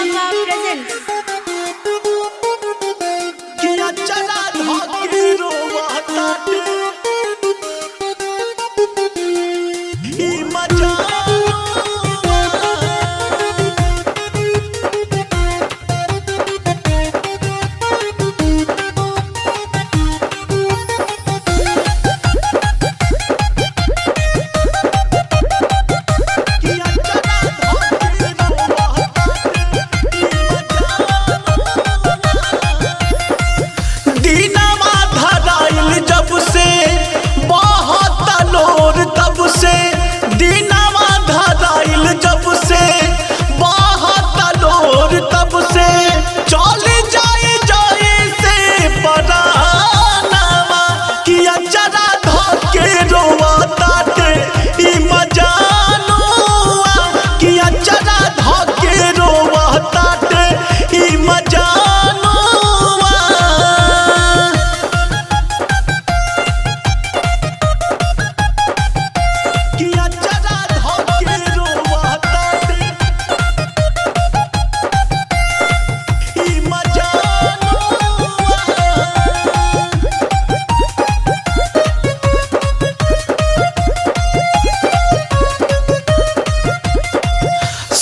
Raga presents. किया चला धाके रोवाता ई मजा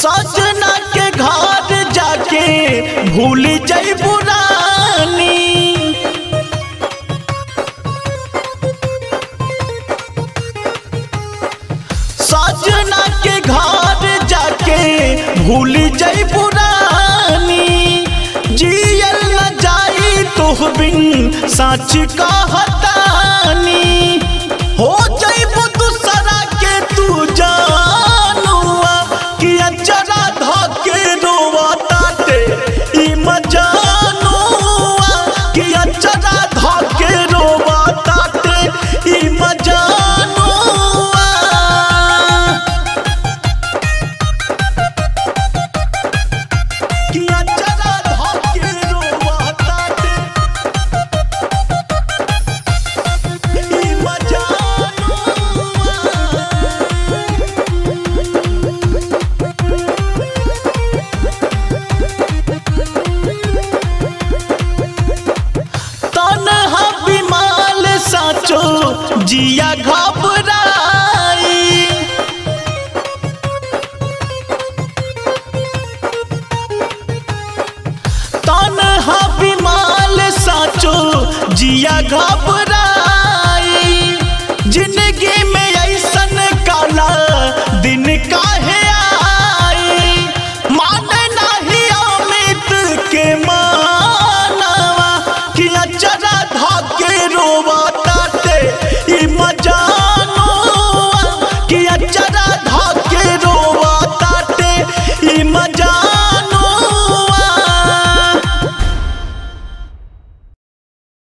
सजना के घर जाके भूल जाई पुरानी सजना के घर जाके भूल जाई पुरानी जियल न जाई तोह बिन सच कहतानी हो जाई दूसरा के तू जानुआ किया चला धाके रोवाताटे ई मजानुआ किया चला धाके रोवाताटे ई मजानुआ किया चला धाके रोवाताटे ई मजानुआ साचो जिया घबराई तन्हा बिमाल साचो जिया घबराई।